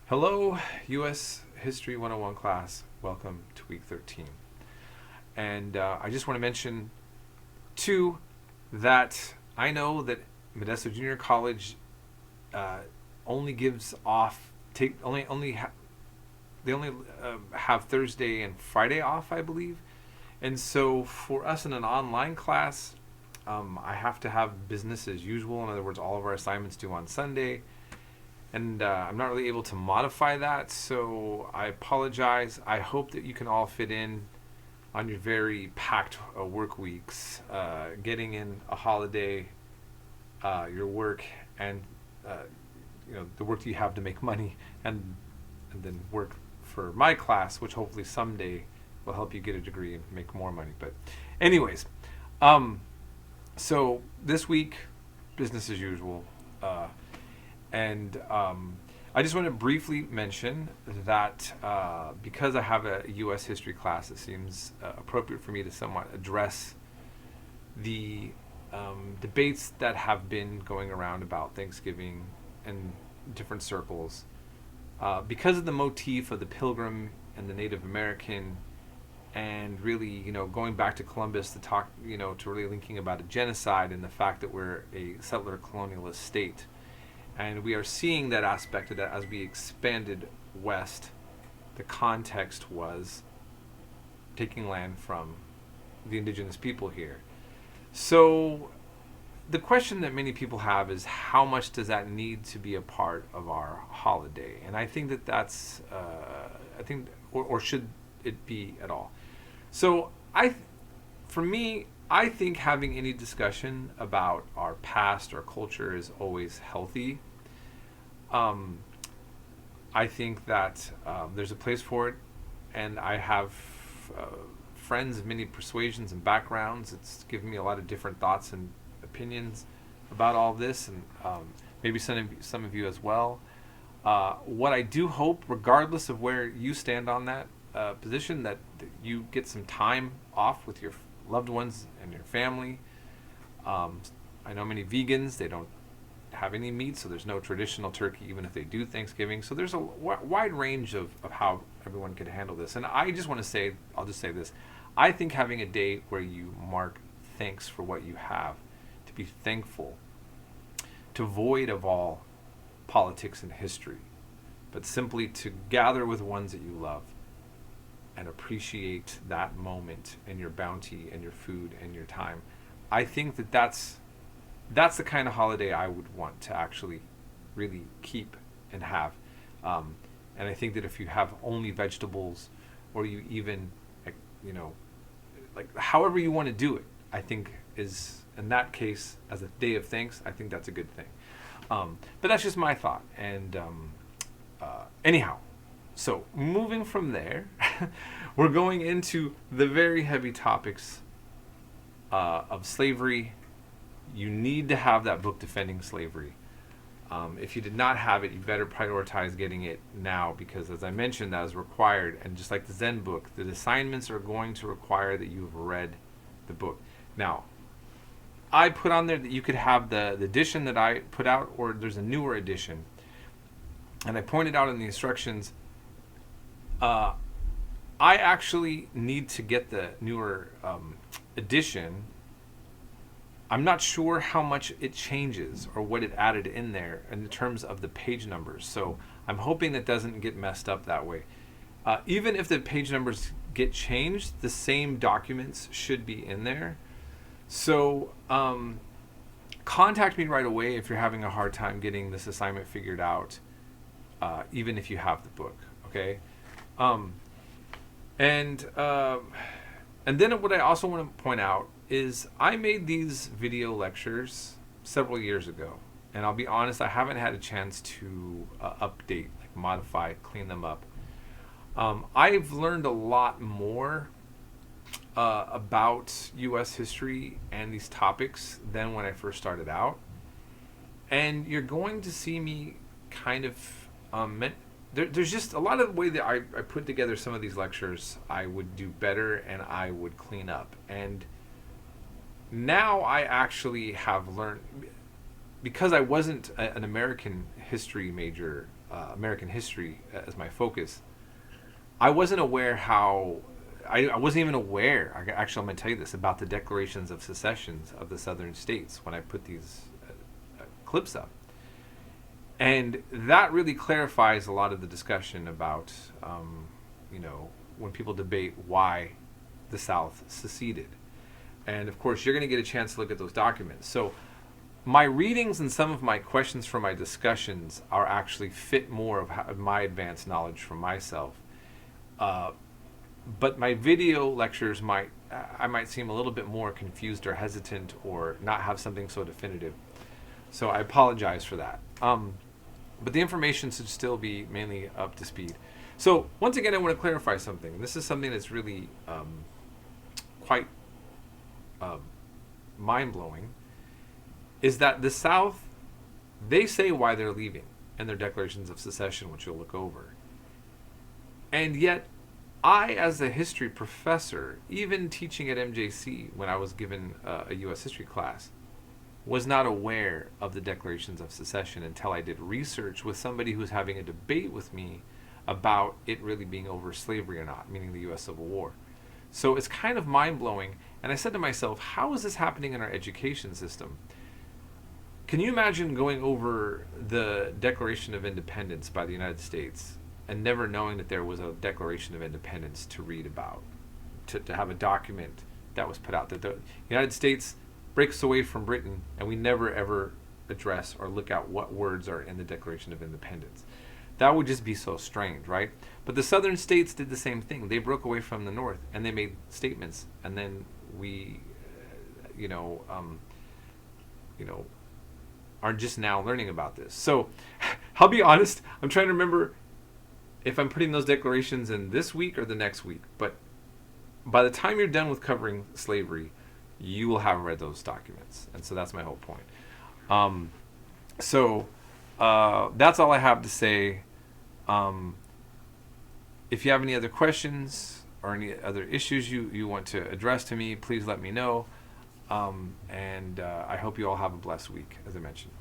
Hello, U.S. History 101 class. Welcome to week 13. And I just want to mention, too, that I know that Modesto Junior College only gives off, they only have Thursday and Friday off, I believe. And so for us in an online class, I have to have business as usual. In other words, all of our assignments due on Sunday. And I'm not really able to modify that, so I apologize. I hope that you can all fit in on your very packed work weeks, getting in a holiday, your work, and the work that you have to make money, and then work for my class, which hopefully someday will help you get a degree and make more money. But anyways, so this week, business as usual. And I just want to briefly mention that because I have a U.S. history class, it seems appropriate for me to somewhat address the debates that have been going around about Thanksgiving in different circles. Because of the motif of the Pilgrim and the Native American, and really, going back to Columbus to talk, to really linking about a genocide and the fact that we're a settler colonialist state. And we are seeing that aspect of that as we expanded west. The context was taking land from the indigenous people here. So the question that many people have is, how much does that need to be a part of our holiday? And I think that that's, or should it be at all? So for me, I think having any discussion about our past or culture is always healthy. I think that there's a place for it, and I have friends of many persuasions and backgrounds. It's given me a lot of different thoughts and opinions about all this, and maybe some of you as well. What I do hope, regardless of where you stand on that position, that you get some time off with your loved ones and your family. I know many vegans, they don't have any meat, so there's no traditional turkey even if they do Thanksgiving. So there's a wide range of how everyone can handle this. And I just want to say, I'll just say this, I think having a day where you mark thanks for what you have, to be thankful, to void of all politics and history, but simply to gather with ones that you love and appreciate that moment and your bounty and your food and your time. I think that that's the kind of holiday I would want to actually really keep and have. And I think that if you have only vegetables, or you even, like however you want to do it, I think is, in that case, as a day of thanks, I think that's a good thing. But that's just my thought. And anyhow, so moving from there, we're going into the very heavy topics of slavery. You need to have that book defending slavery. If you did not have it, you better prioritize getting it now, because as I mentioned, that is required. And just like the Zen book, the assignments are going to require that you've read the book. Now, I put on there that you could have the edition that I put out, or there's a newer edition. And I pointed out in the instructions, I actually need to get the newer edition. I'm not sure how much it changes or what it added in there in terms of the page numbers. So I'm hoping that doesn't get messed up that way. Even if the page numbers get changed, the same documents should be in there. So contact me right away if you're having a hard time getting this assignment figured out, even if you have the book, okay? And then what I also want to point out is I made these video lectures several years ago, and I'll be honest, I haven't had a chance to update, like modify, clean them up. I've learned a lot more about U.S. history and these topics than when I first started out, and you're going to see me kind of there's just a lot of the way that I put together some of these lectures I would do better and I would clean up. And now I actually have learned, because I wasn't an American history major, American history as my focus, I wasn't aware how. I wasn't even aware. Actually, I'm going to tell you this about the declarations of secessions of the southern states when I put these clips up. And that really clarifies a lot of the discussion about, when people debate why the South seceded. And of course, you're going to get a chance to look at those documents. So my readings and some of my questions from my discussions are actually fit more of my advanced knowledge from myself. But my video lectures I might seem a little bit more confused or hesitant or not have something so definitive. So I apologize for that. But the information should still be mainly up to speed. So once again, I want to clarify something. This is something that's really quite mind-blowing, is that the South, they say why they're leaving in their declarations of secession, which you'll look over. And yet, I, as a history professor, even teaching at MJC when I was given a U.S. history class, was not aware of the declarations of secession until I did research with somebody who was having a debate with me about it really being over slavery or not, meaning the U.S. Civil War. So it's kind of mind-blowing. And I said to myself, how is this happening in our education system? Can you imagine going over the Declaration of Independence by the United States and never knowing that there was a Declaration of Independence to read about, to have a document that was put out, that the United States breaks away from Britain, and we never ever address or look at what words are in the Declaration of Independence? That would just be so strange, right? But the southern states did the same thing. They broke away from the North, and they made statements, and then we, are just now learning about this. So I'll be honest, I'm trying to remember if I'm putting those declarations in this week or the next week. But by the time you're done with covering slavery, you will have read those documents. And so that's my whole point. That's all I have to say. If you have any other questions or any other issues you want to address to me, please let me know. And I hope you all have a blessed week, as I mentioned.